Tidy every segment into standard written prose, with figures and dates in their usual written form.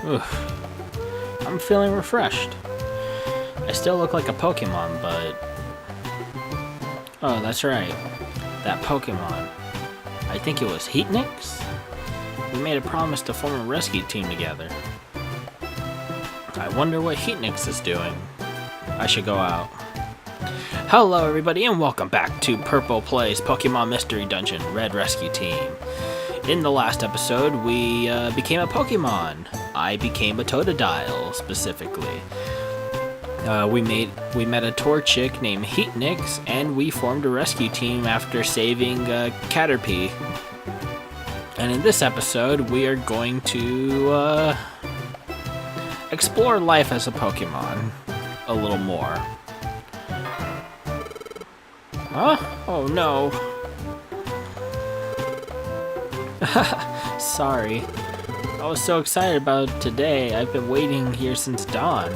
I'm feeling refreshed. I still look like a Pokemon, but... Oh, that's right. That Pokemon. I think it was Heatnix? We made a promise to form a rescue team together. I wonder what Heatnix is doing. I should go out. Hello everybody and welcome back to Purple Plays Pokemon Mystery Dungeon Red Rescue Team. In the last episode, we became a Pokemon. I became a Totodile, specifically. We met a Torchic named Heatnix, and we formed a rescue team after saving Caterpie. And in this episode, we are going to explore life as a Pokemon a little more. Huh? Oh no. Sorry. I was so excited about today. I've been waiting here since dawn.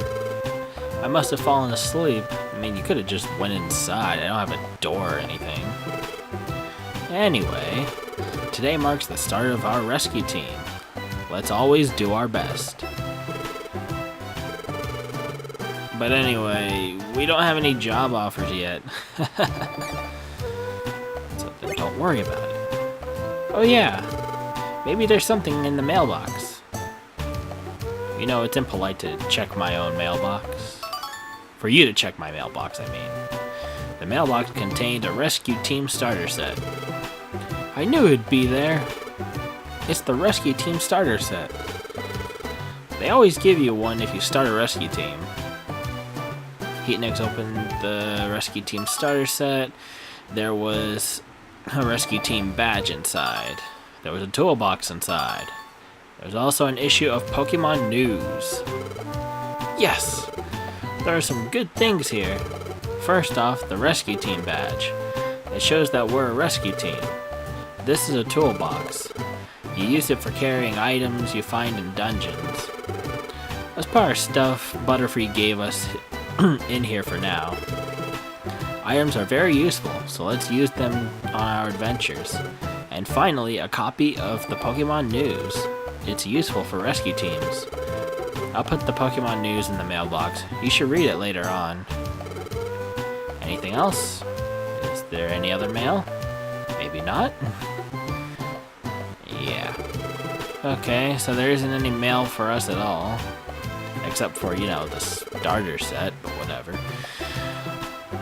I must have fallen asleep. I mean, you could have just went inside. I don't have a door or anything. Anyway, today marks the start of our rescue team. Let's always do our best. But anyway, we don't have any job offers yet. So don't worry about it. Oh yeah, maybe there's something in the mailbox. You know, it's impolite to check my own mailbox. For you to check my mailbox, I mean. The mailbox contained a rescue team starter set. I knew it'd be there. It's the rescue team starter set. They always give you one if you start a rescue team. Heatnix opened the rescue team starter set. There was a rescue team badge inside. There was a toolbox inside. There was also an issue of Pokemon News. Yes! There are some good things here. First off, the rescue team badge. It shows that we're a rescue team. This is a toolbox. You use it for carrying items you find in dungeons. As part of stuff Butterfree gave us in here for now. Items are very useful, so let's use them on our adventures. And finally, a copy of the Pokemon News. It's useful for rescue teams. I'll put the Pokemon News in the mailbox. You should read it later on. Anything else? Is there any other mail? Maybe not? Yeah. Okay, so there isn't any mail for us at all. Except for, you know, the starter set, but whatever.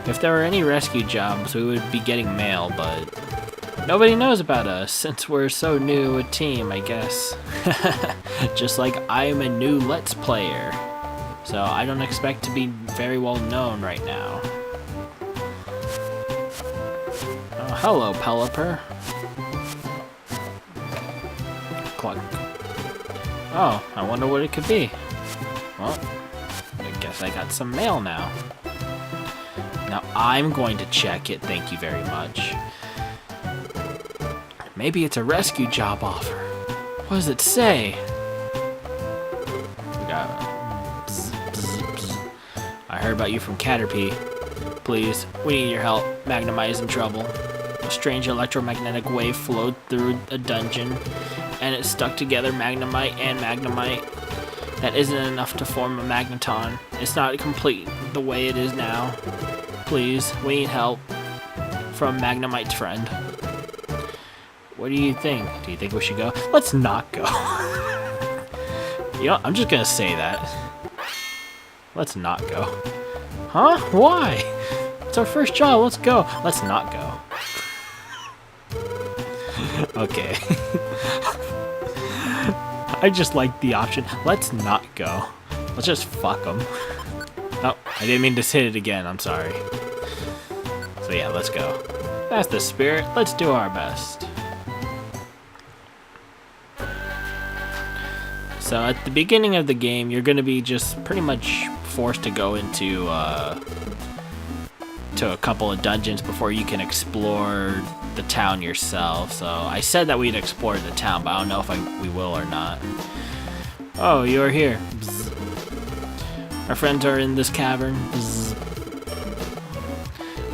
If there were any rescue jobs, we would be getting mail, but nobody knows about us since we're so new a team, I guess. Just like I'm a new Let's Player. So I don't expect to be very well known right now. Oh, hello, Pelipper. Cluck. Oh, I wonder what it could be. Well, I guess I got some mail now. Now I'm going to check it, thank you very much. Maybe it's a rescue job offer. What does it say? We got bzz, bzz, bzz. I heard about you from Caterpie. Please, we need your help. Magnemite is in trouble. A strange electromagnetic wave flowed through a dungeon, and it stuck together Magnemite and Magnemite. That isn't enough to form a Magneton. It's not complete the way it is now. Please, we need help. From Magnemite's friend. What do you think? Do you think we should go? Let's not go. You know, I'm just gonna say that. Let's not go. Huh? Why? It's our first job. Let's go. Let's not go. Okay. I just like the option. Let's not go. Let's just fuck them. Oh, I didn't mean to say it again. I'm sorry. So yeah, let's go. That's the spirit. Let's do our best. So at the beginning of the game, you're going to be just pretty much forced to go into to a couple of dungeons before you can explore the town yourself. So I said that we'd explore the town, but I don't know if we will or not. Oh, you're here. Bzz. Our friends are in this cavern. Bzz.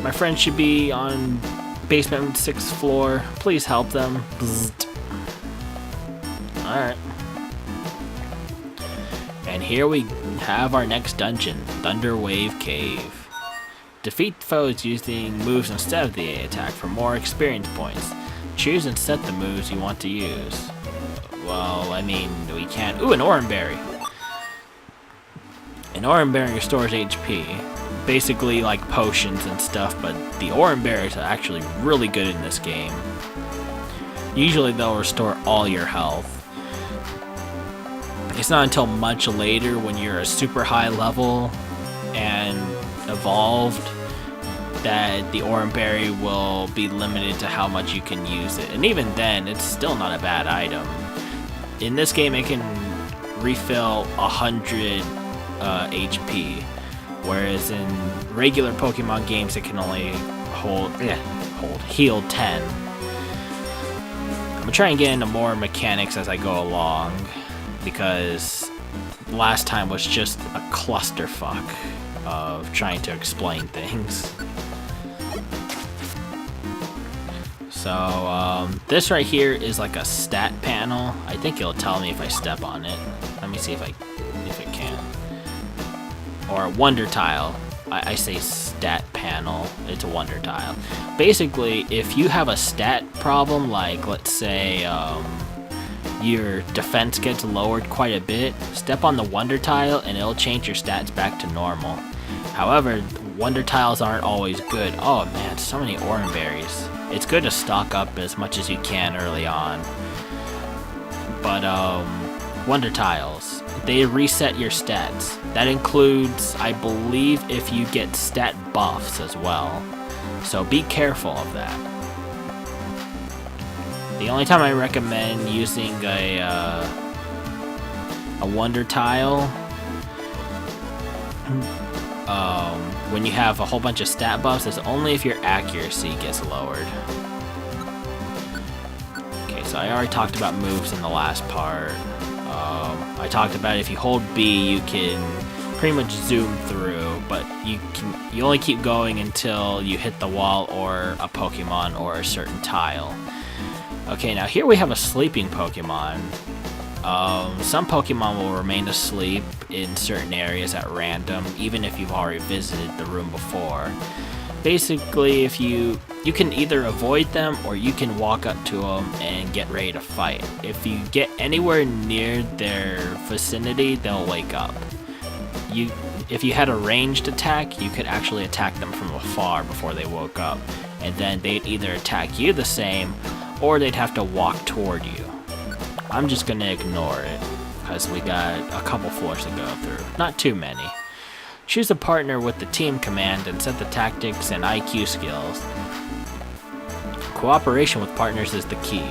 My friends should be on basement 6th floor. Please help them. Bzz. Alright. And here we have our next dungeon, Thunderwave Cave. Defeat foes using moves instead of the A attack for more experience points. Choose and set the moves you want to use. Well, I mean, we can't... Ooh, an Oranberry! An Oranberry restores HP. Basically like potions and stuff, but the Oranberries are actually really good in this game. Usually they'll restore all your health. It's not until much later when you're a super high level and evolved that the Oranberry will be limited to how much you can use it. And even then, it's still not a bad item. In this game, it can refill 100 HP, whereas in regular Pokemon games, it can only heal 10. I'm gonna try and get into more mechanics as I go along, because last time was just a clusterfuck of trying to explain things. So, this right here is like a stat panel. I think it'll tell me if I step on it. Let me see if it can. Or a wonder tile. I say stat panel, it's a wonder tile. Basically, if you have a stat problem, like let's say your defense gets lowered quite a bit, step on the wonder tile and it'll change your stats back to normal. However, wonder tiles aren't always good. Oh man, so many Oranberries. It's good to stock up as much as you can early on. But wonder tiles, they reset your stats. That includes, I believe, if you get stat buffs as well. So be careful of that. The only time I recommend using a wonder tile when you have a whole bunch of stat buffs is only if your accuracy gets lowered. Okay, so I already talked about moves in the last part. I talked about if you hold B, you can pretty much zoom through, but you only keep going until you hit the wall or a Pokemon or a certain tile. Okay, now here we have a sleeping Pokemon. Some Pokemon will remain asleep in certain areas at random, even if you've already visited the room before. Basically, if you can either avoid them or you can walk up to them and get ready to fight. If you get anywhere near their vicinity, they'll wake up. If you had a ranged attack, you could actually attack them from afar before they woke up, and then they'd either attack you the same or they'd have to walk toward you. I'm just gonna ignore it, because we got a couple floors to go through. Not too many. Choose a partner with the team command and set the tactics and IQ skills. Cooperation with partners is the key.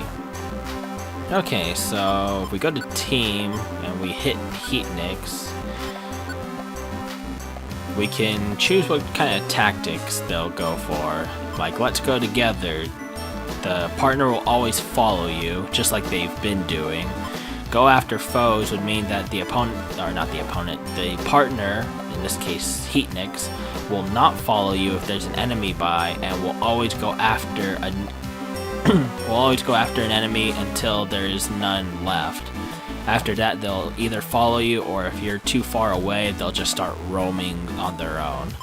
Okay, so if we go to team and we hit Heatnix, we can choose what kind of tactics they'll go for. Like, let's go together. The partner will always follow you, just like they've been doing. Go after foes would mean that the opponent, or not the opponent, the partner, in this case Heatnix, will not follow you if there's an enemy by, and will always go after an enemy until there is none left. After that, they'll either follow you, or if you're too far away, they'll just start roaming on their own.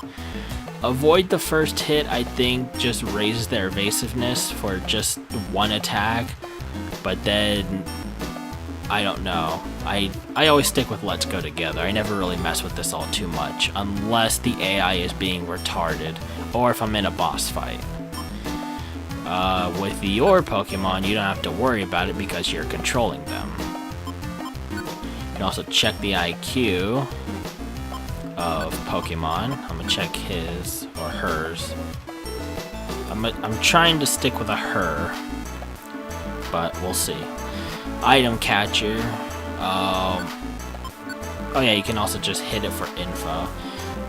Avoid the first hit, I think, just raises their evasiveness for just one attack, but then, I don't know. I always stick with let's go together. I never really mess with this all too much, unless the AI is being retarded, or if I'm in a boss fight. With your Pokemon, you don't have to worry about it because you're controlling them. You can also check the IQ of Pokemon. I'm gonna check his or hers. I'm trying to stick with a her, but we'll see. Item catcher. Oh yeah, you can also just hit it for info.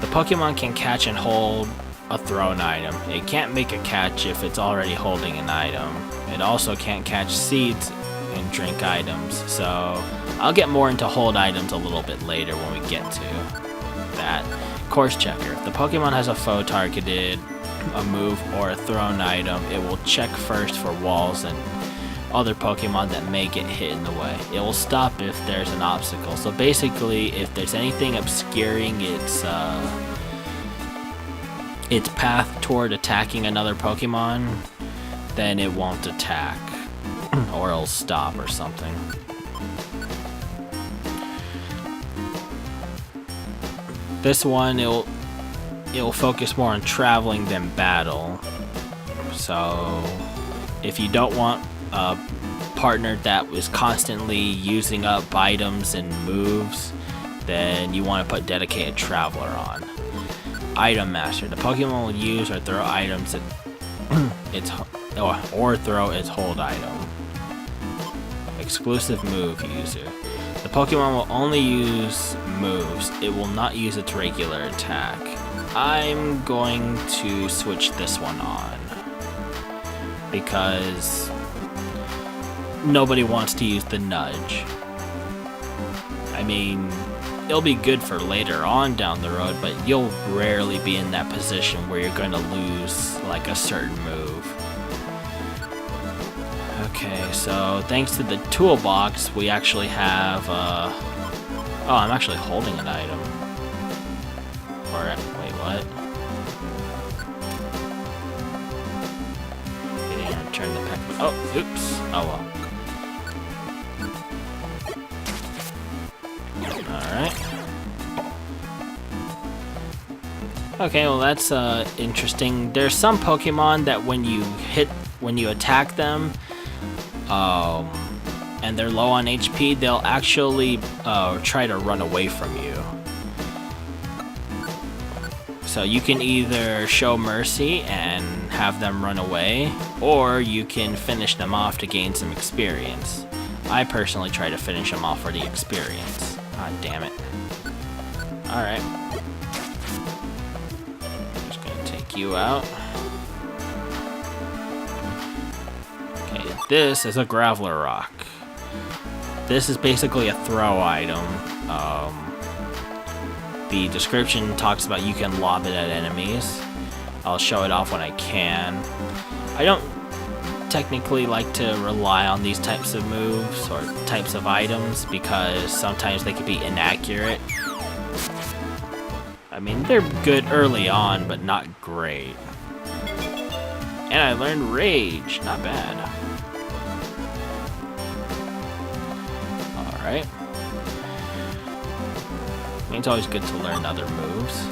The Pokemon can catch and hold a thrown item. It can't make a catch if it's already holding an item. It also can't catch seeds and drink items. So I'll get more into hold items a little bit later when we get to that. Course checker. If the Pokemon has a foe targeted, a move, or a thrown item, it will check first for walls and other Pokemon that may get hit in the way. It will stop if there's an obstacle. So basically, if there's anything obscuring its path toward attacking another Pokemon, then it won't attack, or it'll stop or something. This one, it'll focus more on traveling than battle. So if you don't want a partner that was constantly using up items and moves, then you want to put Dedicated Traveler on. Item Master. The Pokemon will use or throw items at or throw its hold item. Exclusive Move User. The Pokemon will only use moves. It will not use its regular attack. I'm going to switch this one on because nobody wants to use the Nudge. I mean, it'll be good for later on down the road, but you'll rarely be in that position where you're going to lose like a certain move. Okay, so thanks to the toolbox, we actually have, oh, I'm actually holding an item. Or, wait, what? Getting return the pack. Oh, oops. Oh, well. Alright. Okay, well that's, interesting. There's some Pokemon that when you attack them, and they're low on HP, they'll actually try to run away from you. So you can either show mercy and have them run away, or you can finish them off to gain some experience. I personally try to finish them off for the experience. Ah, damn it. Alright. Just gonna take you out. This is a Graveler Rock. This is basically a throw item. The description talks about you can lob it at enemies. I'll show it off when I can. I don't technically like to rely on these types of moves or types of items because sometimes they can be inaccurate. I mean, they're good early on, but not great. And I learned Rage. Not bad. Right? I mean, it's always good to learn other moves.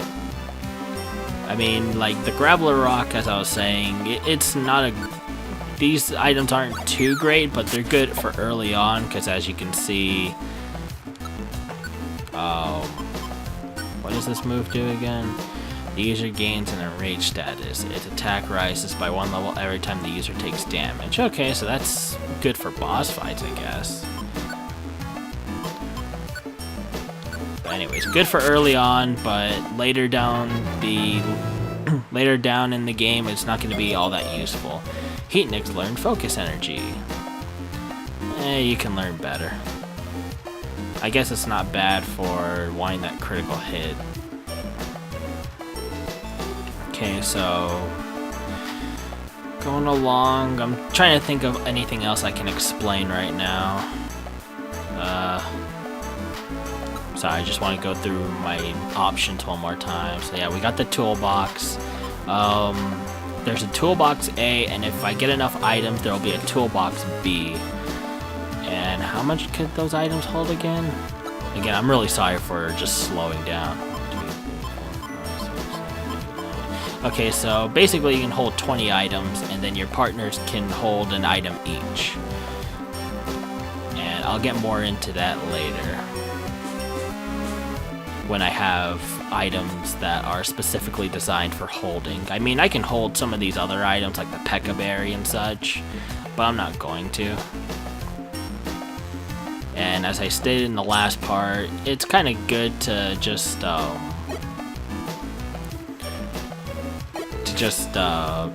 I mean, like the Graveler Rock, as I was saying, it's not a... These items aren't too great, but they're good for early on, because as you can see... what does this move do again? The user gains an enraged status. Its attack rises by 1 level every time the user takes damage. Okay, so that's good for boss fights, I guess. Anyways, good for early on, but later down in the game, it's not going to be all that useful. Heatnik's learned Focus Energy. You can learn better. I guess it's not bad for wanting that critical hit. Okay, so going along, I'm trying to think of anything else I can explain right now. Sorry, I just want to go through my options one more time. So yeah, we got the toolbox. There's a toolbox A, and if I get enough items, there'll be a toolbox B. And how much could those items hold again? Again, I'm really sorry for just slowing down. Okay, so basically you can hold 20 items, and then your partners can hold an item each. And I'll get more into that later, when I have items that are specifically designed for holding. I mean, I can hold some of these other items like the Pekka Berry and such, but I'm not going to. And as I stated in the last part, it's kind of good to just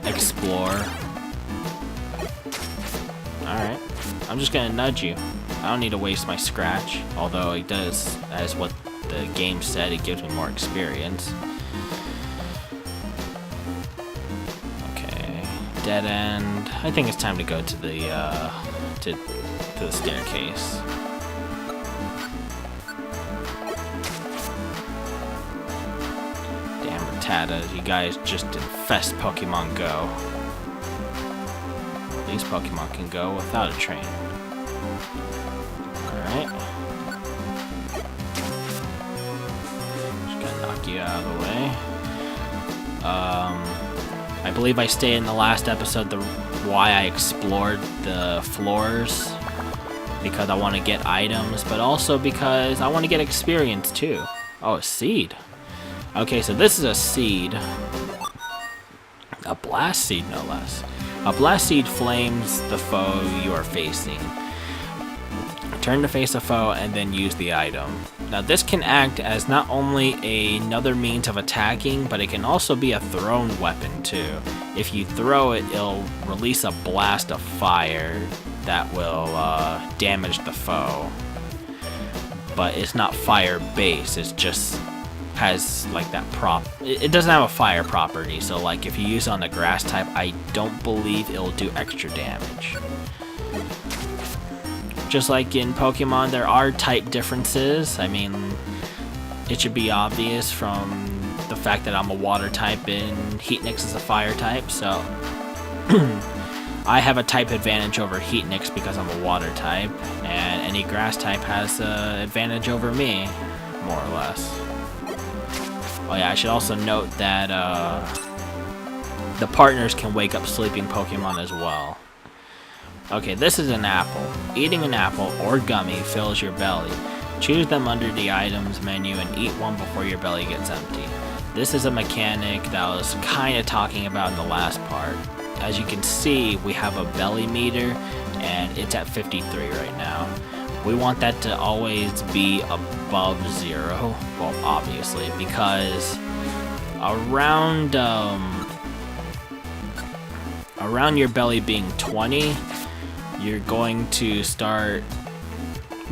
explore. Alright, I'm just gonna nudge you. I don't need to waste my scratch, although it does, as what the game said, it gives me more experience. Okay, dead end. I think it's time to go to the to the staircase. Damn Rattata, you guys just infest Pokemon Go. These Pokemon can go without a train. Alright. Just gotta knock you out of the way. I believe I stated in the last episode why I explored the floors. Because I want to get items, but also because I want to get experience too. Oh, a seed. Okay, so this is a seed. A blast seed, no less. A blast seed flames the foe you are facing. Turn to face a foe and then use the item. Now this can act as not only another means of attacking, but it can also be a thrown weapon too. If you throw it, it'll release a blast of fire that will damage the foe. But it's not fire based, it just has like that it doesn't have a fire property, so like if you use it on the grass type, I don't believe it'll do extra damage. Just like in Pokemon, there are type differences. I mean, it should be obvious from the fact that I'm a water type and Heatnix is a fire type, so I have a type advantage over Heatnix because I'm a water type, and any grass type has an advantage over me, more or less. Oh yeah, I should also note that the partners can wake up sleeping Pokemon as well. Okay, this is an apple. Eating an apple or gummy fills your belly. Choose them under the items menu and eat one before your belly gets empty. This is a mechanic that I was kind of talking about in the last part. As you can see, we have a belly meter and it's at 53 right now. We want that to always be above 0. Well, obviously, because around your belly being 20, you're going to start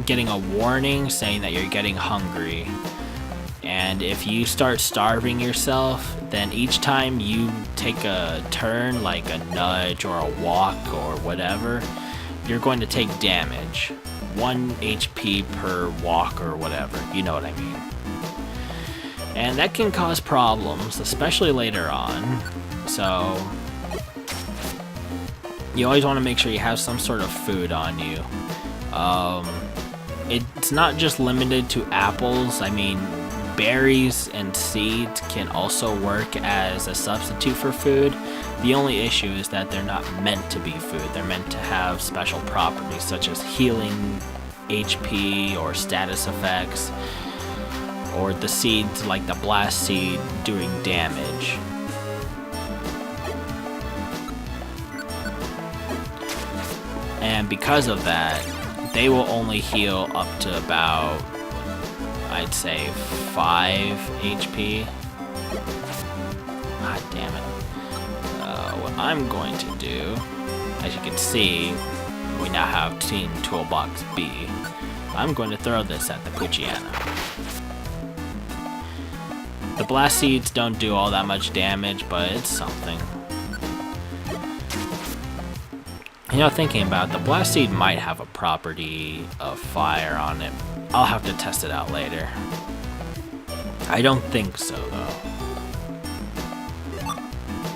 getting a warning saying that you're getting hungry. And if you start starving yourself, then each time you take a turn, like a nudge or a walk or whatever, you're going to take damage. 1 HP per walk or whatever, you know what I mean. And that can cause problems, especially later on. So you always want to make sure you have some sort of food on you. It's not just limited to apples. I mean, berries and seeds can also work as a substitute for food. The only issue is that they're not meant to be food. They're meant to have special properties such as healing HP or status effects, or the seeds like the blast seed doing damage. And because of that, they will only heal up to about, I'd say, 5 HP. God damn it. What I'm going to do, as you can see, we now have Team Toolbox B. I'm going to throw this at the Poochyena. The blast seeds don't do all that much damage, but it's something. You know, thinking about it, the blast seed might have a property of fire on it. I'll have to test it out later. I don't think so, though.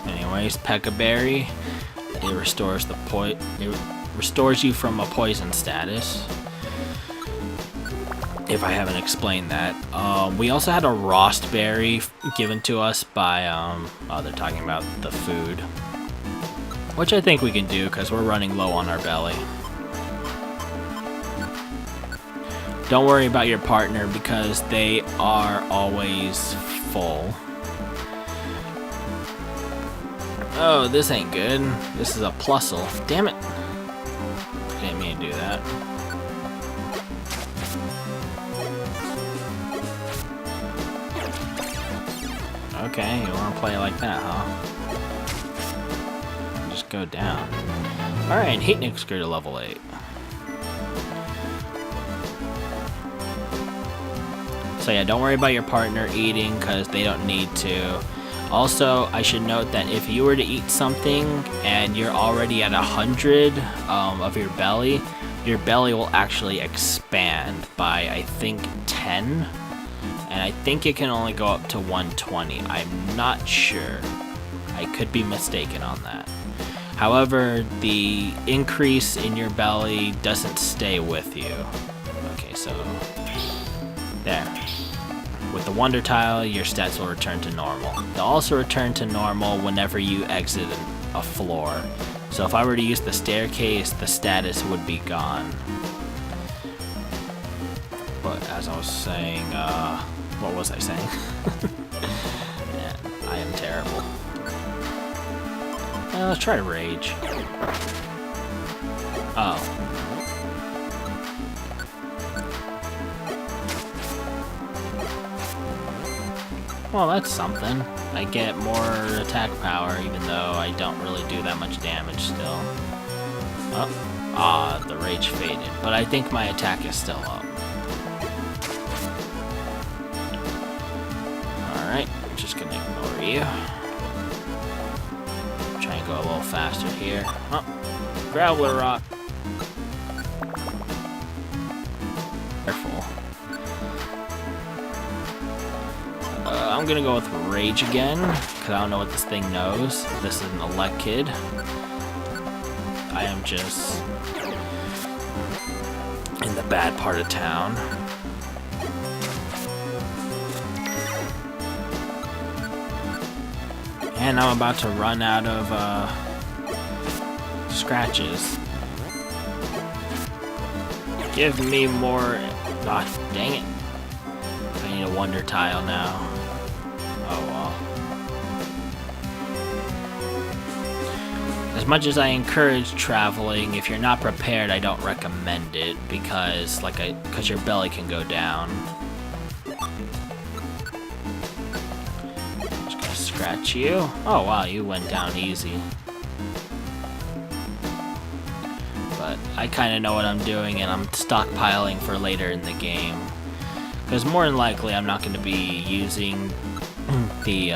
Anyways, Pekka Berry, it restores restores you from a poison status. If I haven't explained that. We also had a Rost Berry given to us by, oh, they're talking about the food. Which I think we can do because we're running low on our belly. Don't worry about your partner because they are always full. Oh, this ain't good. This is a Plusle. Damn it. Didn't mean to do that. Okay, you want to play it like that, huh? Just go down. Alright, Heatnix grew to level 8. So yeah, don't worry about your partner eating because they don't need to. Also, I should note that if you were to eat something and you're already at 100 of your belly will actually expand by, I think, 10. And I think it can only go up to 120. I'm not sure. I could be mistaken on that. However, the increase in your belly doesn't stay with you. Okay, so there. With the Wonder Tile, your stats will return to normal. They'll also return to normal whenever you exit a floor. So if I were to use the staircase, the status would be gone. But as I was saying, what was I saying? Man, I am terrible. Let's try to rage. Oh. Well, that's something. I get more attack power, even though I don't really do that much damage still. Oh, the rage faded. But I think my attack is still up. Alright, I'm just gonna ignore you. Try and go a little faster here. Oh, Graveler Rock. Careful. I'm gonna go with Rage again, because I don't know what this thing knows. This is an Elekid. I am just in the bad part of town. And I'm about to run out of scratches. Give me more. Ah, dang it. I need a Wonder Tile now. Oh well. As much as I encourage traveling, if you're not prepared, I don't recommend it because your belly can go down. Just gonna scratch you. Oh wow, you went down easy. But I kind of know what I'm doing, and I'm stockpiling for later in the game. Because more than likely, I'm not going to be using the,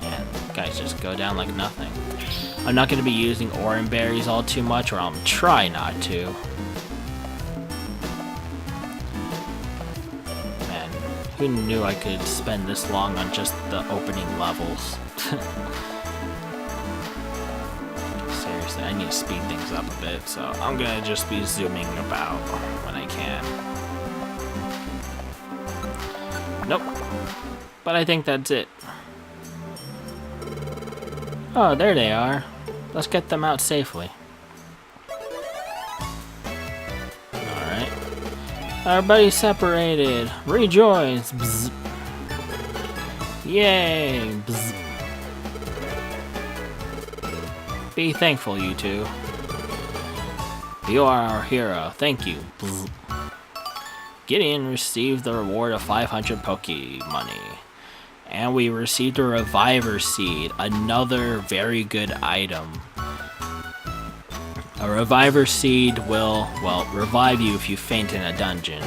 man, guys just go down like nothing. I'm not going to be using Oran Berries all too much, or I'll try not to. Man, who knew I could spend this long on just the opening levels? Seriously, I need to speed things up a bit, so I'm going to just be zooming about when I can. Nope. But I think that's it. Oh, there they are. Let's get them out safely. Alright. Everybody separated. Rejoice. Bzz. Yay. Bzz. Be thankful, you two. You are our hero. Thank you. Bzz. Gideon received the reward of 500 Poke money. And we received a Reviver Seed, another very good item. A Reviver Seed will, well, revive you if you faint in a dungeon.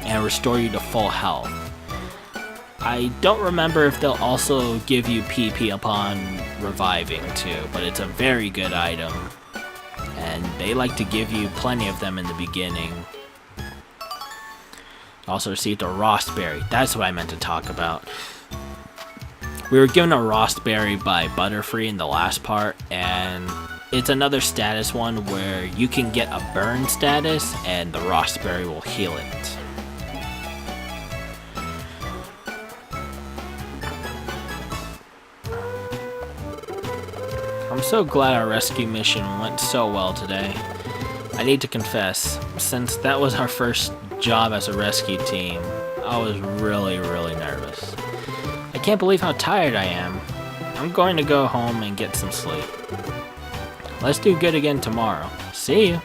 And restore you to full health. I don't remember if they'll also give you PP upon reviving too, but it's a very good item. And they like to give you plenty of them in the beginning. Also received a Rostberry. That's what I meant to talk about. We were given a Rostberry by Butterfree in the last part, and it's another status one where you can get a burn status and the Rostberry will heal it. I'm so glad our rescue mission went so well today. I need to confess, since that was our first job as a rescue team, I was really nervous. I can't believe how tired I am. I'm going to go home and get some sleep. Let's do good again tomorrow. See you.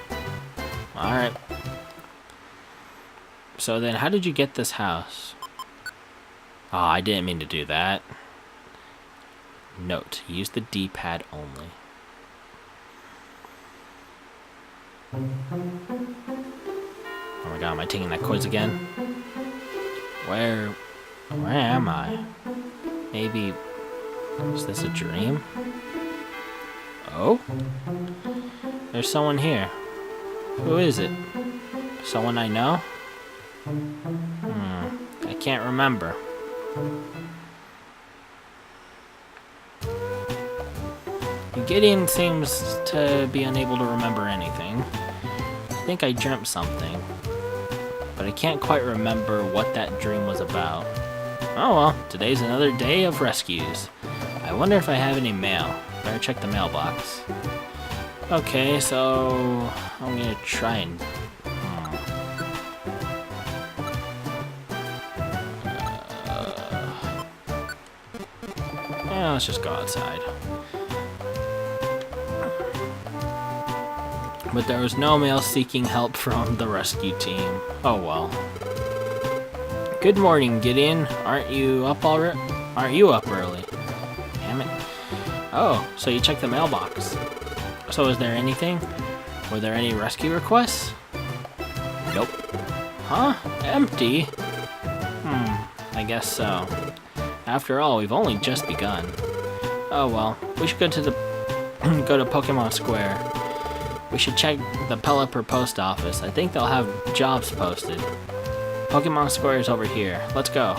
Alright. So then, how did you get this house? Oh, I didn't mean to do that. Note, use the D-pad only. Oh my god, am I taking that quiz again? Where Where am I? Maybe... is this a dream? Oh? There's someone here. Who is it? Someone I know? I can't remember. Gideon seems to be unable to remember anything. I think I dreamt something, but I can't quite remember what that dream was about. Oh well, today's another day of rescues. I wonder if I have any mail. Better check the mailbox. Okay, so I'm gonna try and... yeah, let's just go outside. But there was no mail seeking help from the rescue team. Oh well. Good morning, Gideon. Aren't you up already? Aren't you up early? Damn it. Oh, so you checked the mailbox. So is there anything? Were there any rescue requests? Nope. Huh? Empty? I guess so. After all, we've only just begun. Oh well, we should go to the go to Pokemon Square. We should check the Pelipper post office. I think they'll have jobs posted. Pokemon Square is over here. Let's go.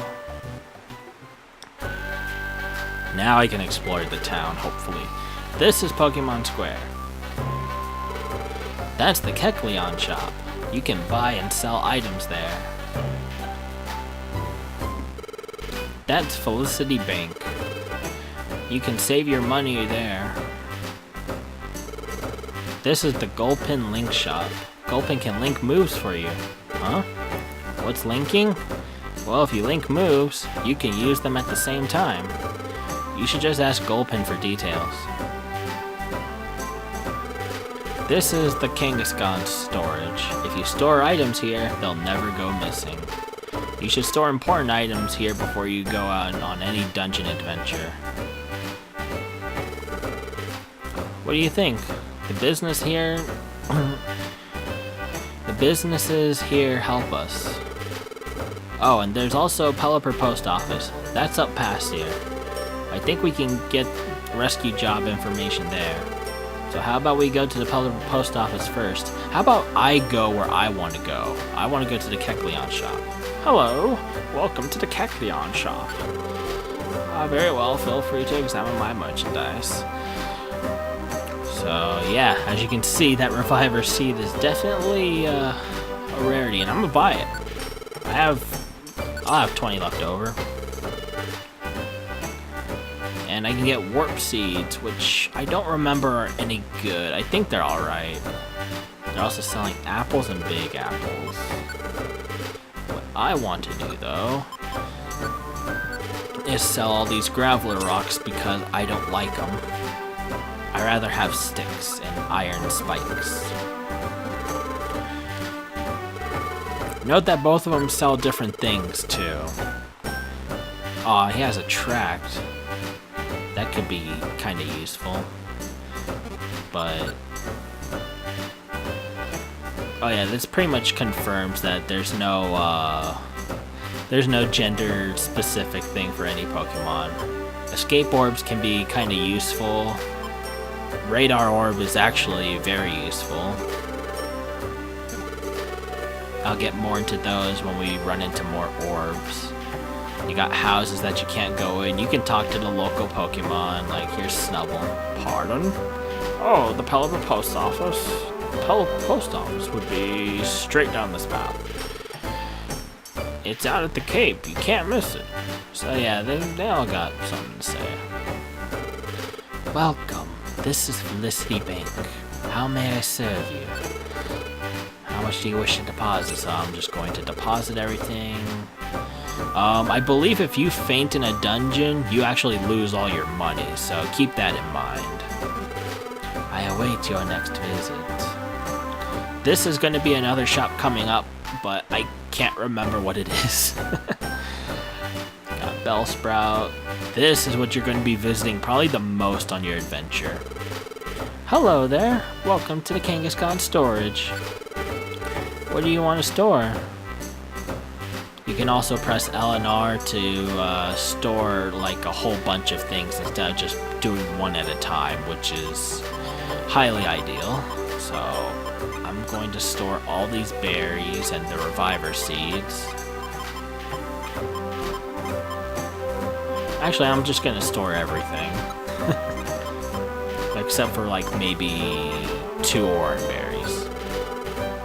Now I can explore the town, hopefully. This is Pokemon Square. That's the Kecleon shop. You can buy and sell items there. That's Felicity Bank. You can save your money there. This is the Gulpin Link shop. Gulpin can link moves for you. Huh? What's linking? Well, if you link moves, you can use them at the same time. You should just ask Gulpin for details. This is the Kangaskhan storage. If you store items here, they'll never go missing. You should store important items here before you go out on any dungeon adventure. What do you think? The business here... the businesses here help us. Oh, and there's also Pelipper Post Office. That's up past here. I think we can get rescue job information there. So how about we go to the Pelipper Post Office first? How about I go where I want to go? I want to go to the Kecleon shop. Hello, welcome to the Kecleon shop. Very well, feel free to examine my merchandise. So yeah, as you can see, that Reviver Seed is definitely a rarity, and I'm gonna buy it. I'll have 20 left over. And I can get Warp Seeds, which I don't remember are any good. I think they're alright. They're also selling apples and big apples. What I want to do, though, is sell all these Graveler rocks because I don't like them. I rather have sticks and iron spikes. Note that both of them sell different things, too. Aw, he has a tract. That could be kind of useful. But... oh yeah, this pretty much confirms that there's no gender-specific thing for any Pokemon. Escape Orbs can be kind of useful. Radar Orb is actually very useful. I'll get more into those when we run into more orbs. You got houses that you can't go in. You can talk to the local Pokemon, like here's Snubble. Pardon? Oh, the Pelipper Post Office? The Pelipper Post Office would be straight down this path. It's out at the Cape. You can't miss it. So yeah, they all got something to say. Welcome. This is Felicity Bank. How may I serve you? How much do you wish to deposit? So I'm just going to deposit everything. I believe if you faint in a dungeon, you actually lose all your money, so keep that in mind. I await your next visit. This is going to be another shop coming up, but I can't remember what it is. Got Bellsprout. This is what you're going to be visiting probably the most on your adventure. Hello there. Welcome to the Kangaskhan storage. What do you want to store? You can also press L and R to store like a whole bunch of things instead of just doing one at a time, which is highly ideal. So I'm going to store all these berries and the reviver seeds. Actually, I'm just gonna store everything. Except for like maybe 2 orange berries.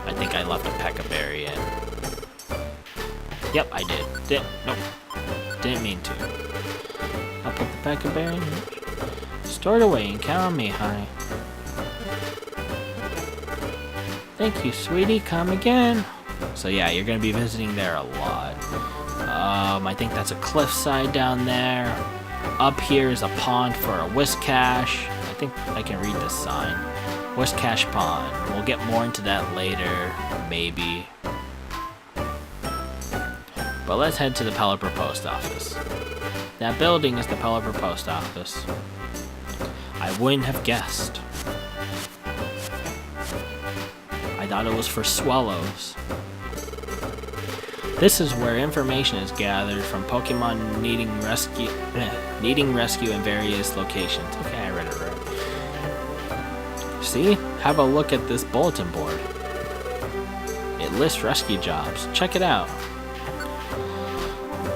I think I left a Pekka berry in. Yep, I did. Nope. Didn't mean to. I'll put the Pekka berry in. Store it away and count on me, honey. Thank you, sweetie. Come again. So yeah, you're gonna be visiting there a lot. I think that's a cliffside down there. Up here is a pond for a Whiscash. I think I can read this sign. Whiscash Pond. We'll get more into that later, maybe. But let's head to the Pelipper Post Office. That building is the Pelipper Post Office. I wouldn't have guessed. I thought it was for swallows. This is where information is gathered from Pokemon needing rescue in various locations. Okay, I read it right. See? Have a look at this bulletin board. It lists rescue jobs. Check it out.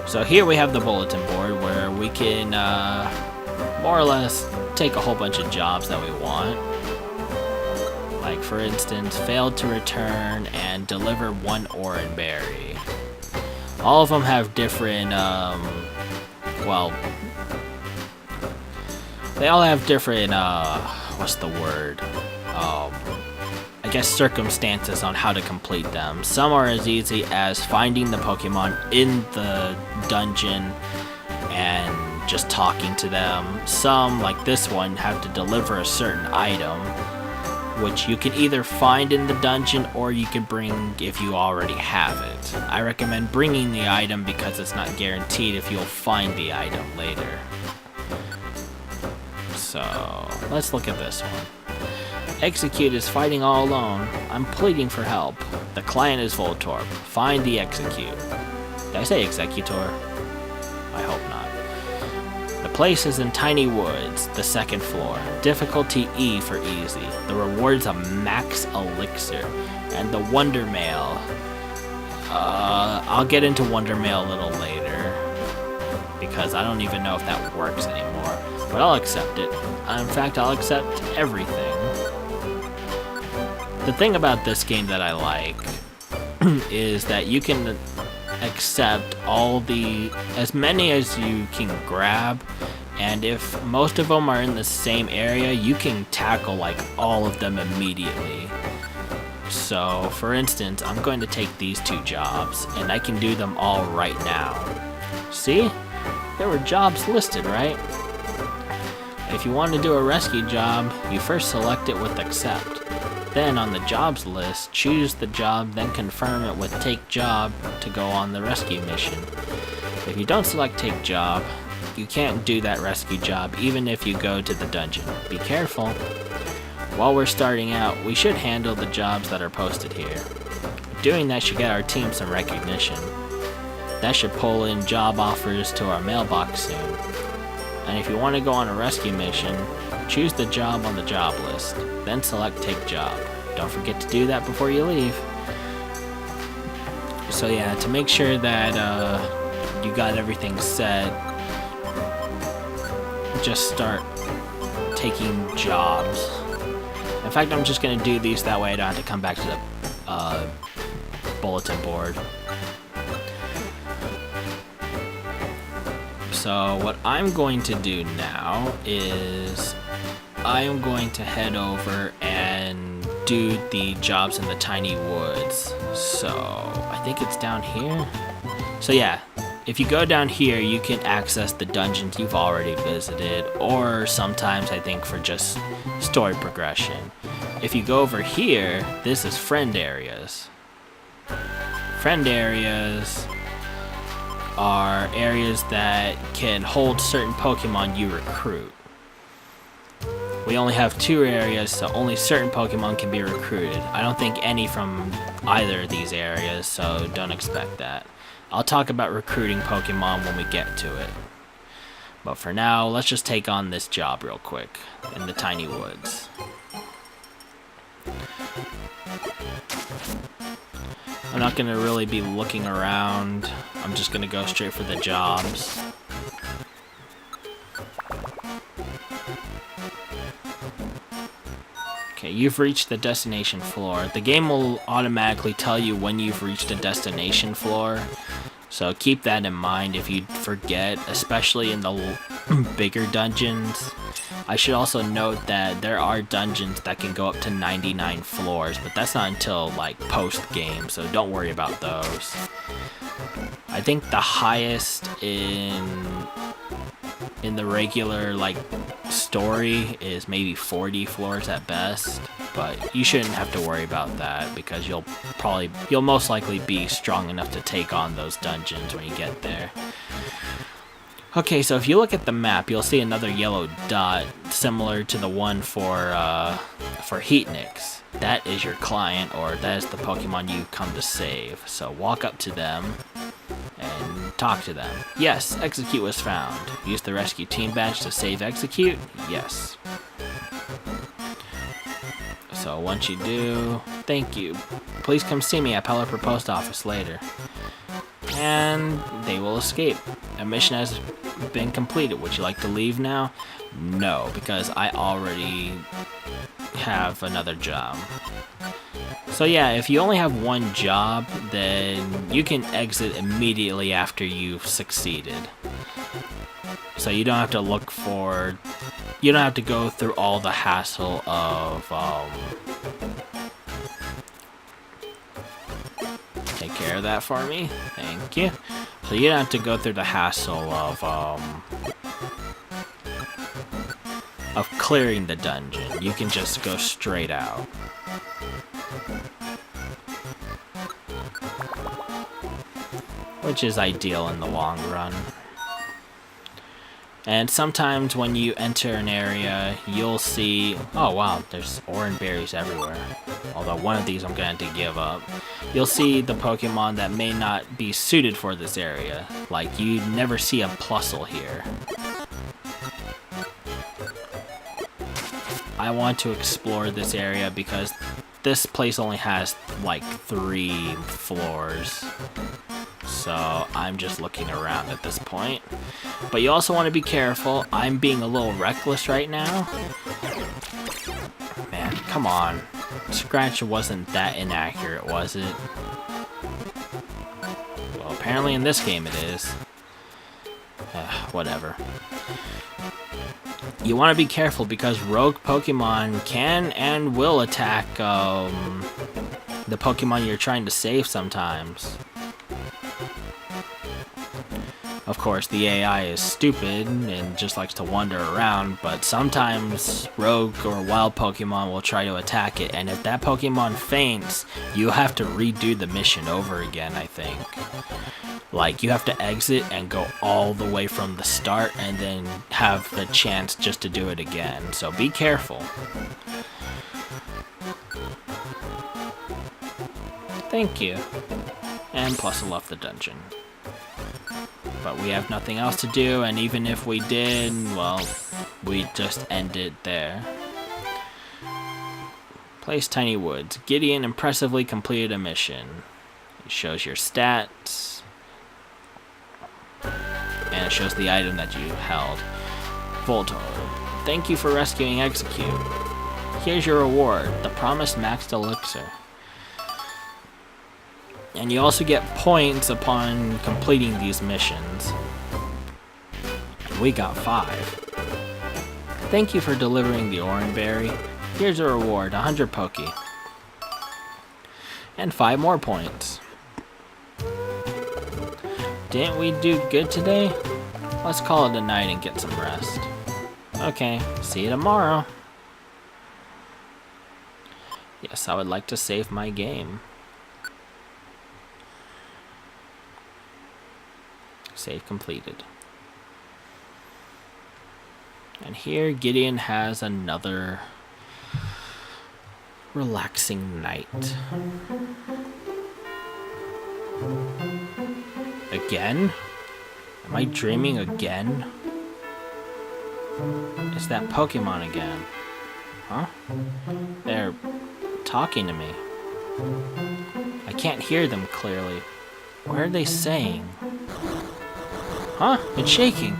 So here we have the bulletin board where we can more or less take a whole bunch of jobs that we want. Like for instance, failed to return and deliver 1 Oran berry. All of them have different, well, they all have different, what's the word? I guess circumstances on how to complete them. Some are as easy as finding the Pokemon in the dungeon and just talking to them. Some, like this one, have to deliver a certain item, which you can either find in the dungeon or you can bring if you already have it. I recommend bringing the item because it's not guaranteed if you'll find the item later. So, let's look at this one. Execute is fighting all alone. I'm pleading for help. The client is Voltorb. Find the Execute. Did I say Executor? I hope not. The place is in Tiny Woods, the 2nd floor. Difficulty E for easy. The reward's a max elixir. And the Wonder Mail. I'll get into Wonder Mail a little later. Because I don't even know if that works anymore. But I'll accept it. In fact, I'll accept everything. The thing about this game that I like is that you can accept as many as you can grab, and if most of them are in the same area, you can tackle like all of them immediately. So for instance, I'm going to take these 2 jobs and I can do them all right now. See? There were jobs listed, right? If you want to do a rescue job, you first select it with accept. Then on the jobs list, choose the job, then confirm it with take job to go on the rescue mission. If you don't select take job, you can't do that rescue job even if you go to the dungeon. Be careful. While we're starting out, we should handle the jobs that are posted here. Doing that should get our team some recognition. That should pull in job offers to our mailbox soon. And if you want to go on a rescue mission, choose the job on the job list, then select take job. Don't forget to do that before you leave. So yeah, to make sure that you got everything set, just start taking jobs. In fact, I'm just going to do these, that way I don't have to come back to the bulletin board. So what I'm going to do now is I'm going to head over and do the jobs in the Tiny Woods. So I think it's down here. So yeah, if you go down here, you can access the dungeons you've already visited, or sometimes I think for just story progression. If you go over here, this is friend areas. Friend areas are areas that can hold certain Pokemon you recruit. We only have 2 areas, so only certain Pokemon can be recruited. I don't think any from either of these areas, so don't expect that. I'll talk about recruiting Pokemon when we get to it. But for now, let's just take on this job real quick in the Tiny Woods. I'm not going to really be looking around. I'm just going to go straight for the jobs. Okay, you've reached the destination floor. The game will automatically tell you when you've reached a destination floor. So keep that in mind if you forget, especially in the bigger dungeons. I should also note that there are dungeons that can go up to 99 floors, but that's not until like post-game, so don't worry about those. I think the highest in the regular like story is maybe 40 floors at best, but you shouldn't have to worry about that because you'll most likely be strong enough to take on those dungeons when you get there. Okay, so if you look at the map, you'll see another yellow dot similar to the one for Heatnix. That is your client, or that is the Pokemon you come to save. So walk up to them and talk to them. Yes, Execute was found. Use the rescue team badge to save Execute? Yes. So once you do, thank you. Please come see me at Pelipper Post Office later. And they will escape. A mission has been completed. Would you like to leave now? No, because I already have another job. So yeah, if you only have one job, then you can exit immediately after you've succeeded. So you don't have to you don't have to go through all the hassle of, take care of that for me, thank you. So you don't have to go through the hassle of clearing the dungeon. You can just go straight out. Which is ideal in the long run. And sometimes when you enter an area, you'll see... Oh wow, there's orange berries everywhere. Although one of these I'm going to have to give up. You'll see the Pokemon that may not be suited for this area. Like, you never see a Plusle here. I want to explore this area because this place only has like 3 floors. So I'm just looking around at this point. But you also want to be careful. I'm being a little reckless right now. Man, come on. Scratch wasn't that inaccurate, was it? Well, apparently in this game it is. Whatever. You want to be careful because rogue Pokemon can and will attack the Pokemon you're trying to save sometimes. Of course, the AI is stupid and just likes to wander around, but sometimes rogue or wild Pokemon will try to attack it, and if that Pokemon faints, you have to redo the mission over again, I think. Like, you have to exit and go all the way from the start and then have the chance just to do it again, so be careful. Thank you. And plus I left the dungeon. But we have nothing else to do, and even if we did, well, we just end it there. Place Tiny Woods. Gideon impressively completed a mission. It shows your stats. And it shows the item that you held. Voltorb. Thank you for rescuing Execute. Here's your reward, the promised maxed elixir. And you also get points upon completing these missions. We got 5. Thank you for delivering the Orange Berry. Here's a reward, 100 Poke. And 5 more points. Didn't we do good today? Let's call it a night and get some rest. Okay, see you tomorrow. Yes, I would like to save my game. Save completed. And here Gideon has another relaxing night. Again? Am I dreaming again? It's that Pokemon again. Huh? They're talking to me. I can't hear them clearly. What are they saying? Huh? It's shaking.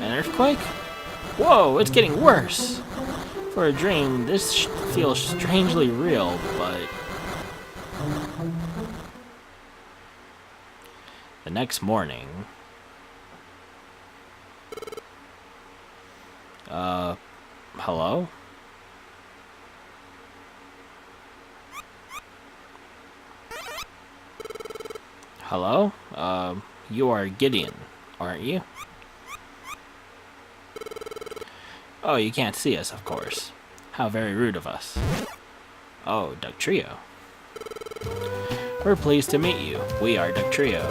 An earthquake? Whoa, it's getting worse. For a dream, this feels strangely real, but... The next morning... Hello? Hello? You are Gideon, aren't you? Oh, you can't see us, of course. How very rude of us. Oh, Dugtrio. We're pleased to meet you. We are Dugtrio.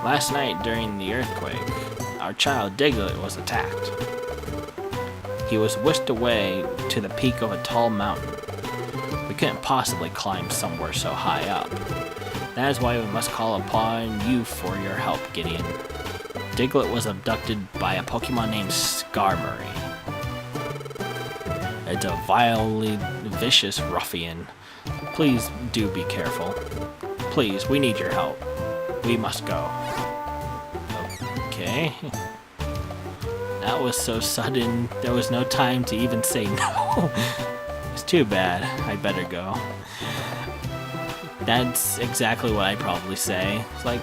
Last night, during the earthquake, our child Diglett was attacked. He was whisked away to the peak of a tall mountain. We couldn't possibly climb somewhere so high up. That is why we must call upon you for your help, Gideon. Diglett was abducted by a Pokemon named Skarmory. It's a vilely vicious ruffian. Please do be careful. Please, we need your help. We must go. Okay. That was so sudden, there was no time to even say no. It's too bad. I better go. That's exactly what I'd probably say. It's like,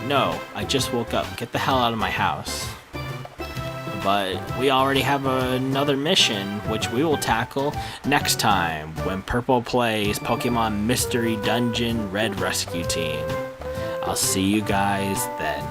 no, I just woke up. Get the hell out of my house. But we already have another mission, which we will tackle next time when Purple plays Pokemon Mystery Dungeon Red Rescue Team. I'll see you guys then.